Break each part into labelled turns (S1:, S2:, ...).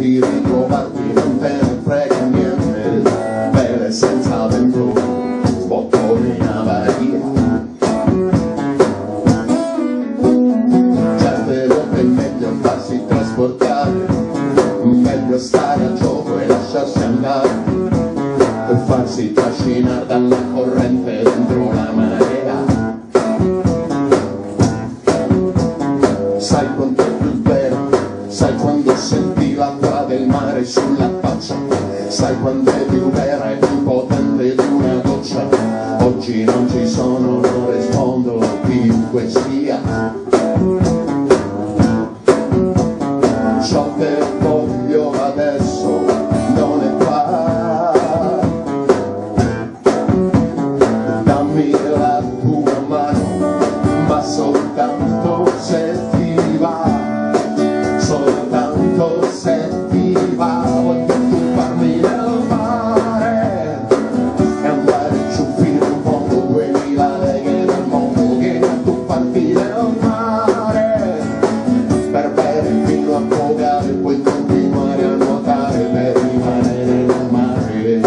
S1: di ritrovarti, non te ne frega niente, vele senza vento, bottone in avaria. Certe volte è meglio farsi trasportare, meglio stare a gioco e lasciarsi andare, e farsi trascinare dalla corrente dentro la marea. Sai quanto è più vero, sai quando senti l'acqua del mare sulla faccia, sai quando è più vera e più potente di una goccia. Oggi non ci sono, non rispondo chiunque sia. Ciò che voglio adesso non è qua. Dammi la tua mano, ma soltanto se ti va, soltanto se ti va. Voglio tuffarmi nel mare e andare giù fino in fondo, 2000 leghe dal mondo, che a tuffarti nel mare per bere fino a affogare, poi continuare a nuotare per rimanere nel mare.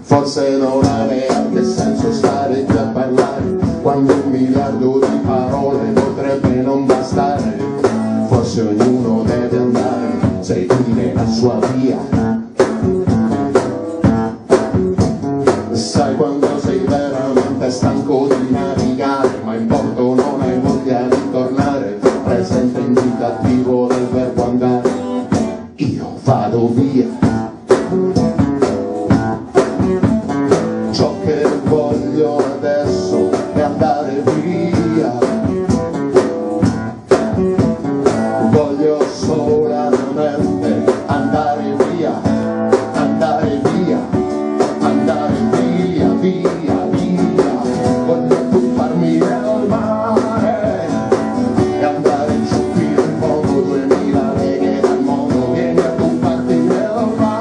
S1: Forse non ha neanche senso stare qui a parlare, quando 1 miliardo di parole potrebbe non bastare. Forse ognuno deve andare, seguire la sua via. Sai quando sei veramente stanco di navigare, ma in porto non hai voglia di tornare, presente indicativo del verbo andare. Io vado via. Ciò che voglio adesso è andare via. Voglio solamente andare via, andare via, andare via, via, via. Voglio tuffarmi nel mare e andare giù fino in fondo, 2000 leghe dal mondo, vieni a tuffarti nel mare.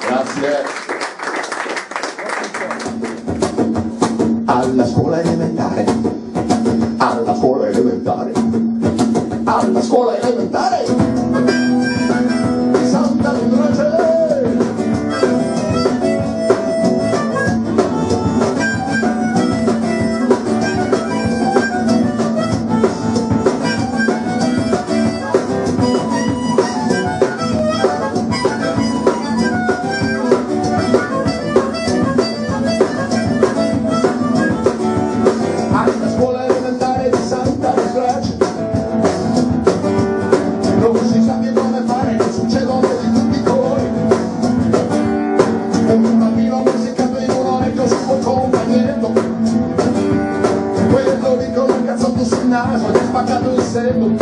S1: Grazie. Alla scuola elementare, alla scuola elementare, alla scuola elementare di Santa Croce. Alla scuola elementare di Santa Croce non si sa più come fare, non succedono di tutti i colori. Un bambino messicato in un orecchio sul suo compagno, quello lì con un cazzotto sul naso ed è spaccato il seno.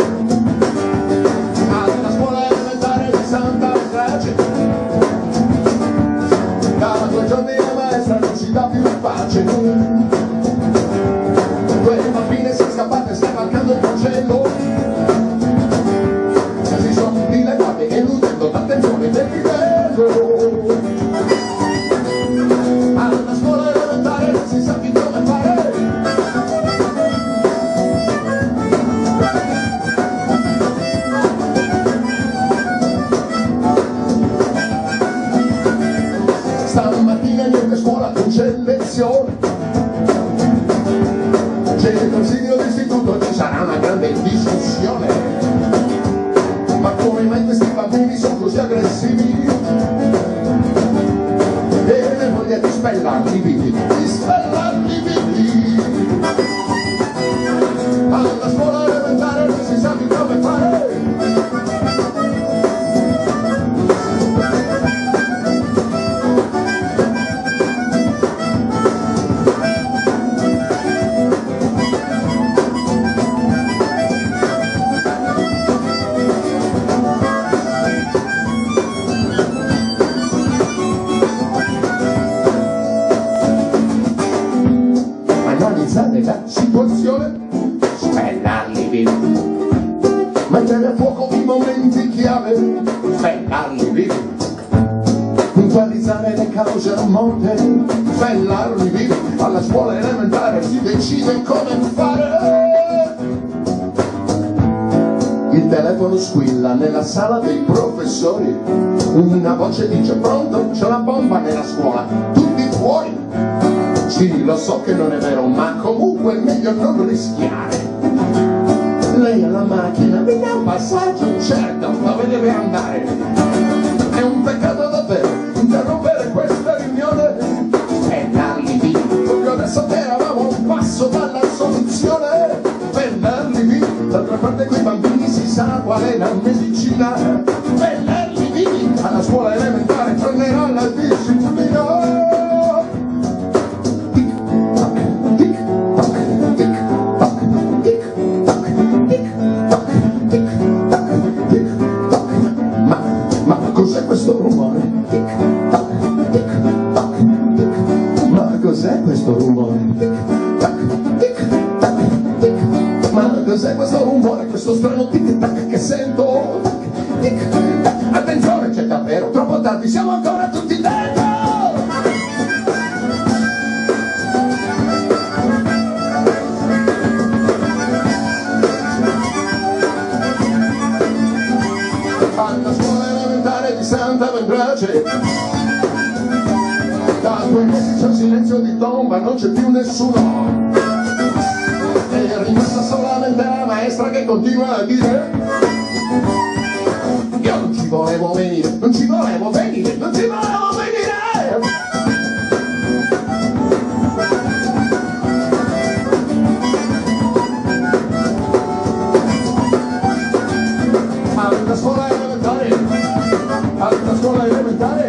S1: Alla scuola elementare di Santa Croce da 2 giorni la maestra non si dà più pace. Due bambine sono scappate scavalcando il cancello, si sono dilettate eludendo l'attenzione del livello. Alla scuola elementare non si sa più come fare, stamattina niente scuola, non c'è lezione. C'è il consiglio d'istituto, ci sarà una grande discussione. Ma come mai questi bambini sono così aggressivi? E le voglia di spellarli vivi, di spellarli vivi. Alla scuola elementare non si sa più come fare. Analizzare la situazione, spellarli vivi, mettere a fuoco i momenti chiave, spellarli vivi, puntualizzare le cause a monte, spellarli vivi. Alla scuola elementare si decide come fare. Il telefono squilla nella sala dei professori, una voce dice: pronto, c'è una bomba nella scuola, tutti fuori. Sì, lo so che non è vero, ma comunque è meglio non rischiare. Lei ha la macchina, mi dà un passaggio, certo, dove deve andare? È un peccato davvero interrompere questa riunione e darli via. Proprio adesso che eravamo un passo dalla soluzione, per darli via. D'altra parte quei bambini si sa qual è la medicina, per darli via. Alla scuola elementare tornerà la disciplina. Cos'è questo rumore? Tic tac, tic tac, tic. Ma cos'è questo rumore? Tic tac, tic tac, tic. Ma cos'è questo rumore? Questo strano tic tac che sento? Tic tac. Attenzione, c'è davvero troppo tardi, siamo ancora tutti dentro! Alla scuola elementare di Santa Croce da 2 mesi c'è un silenzio di tomba, non c'è più nessuno. È rimasta solamente la maestra che continua a dire: io non ci volevo venire, non ci volevo venire, non ci volevo venire. Alla scuola elementare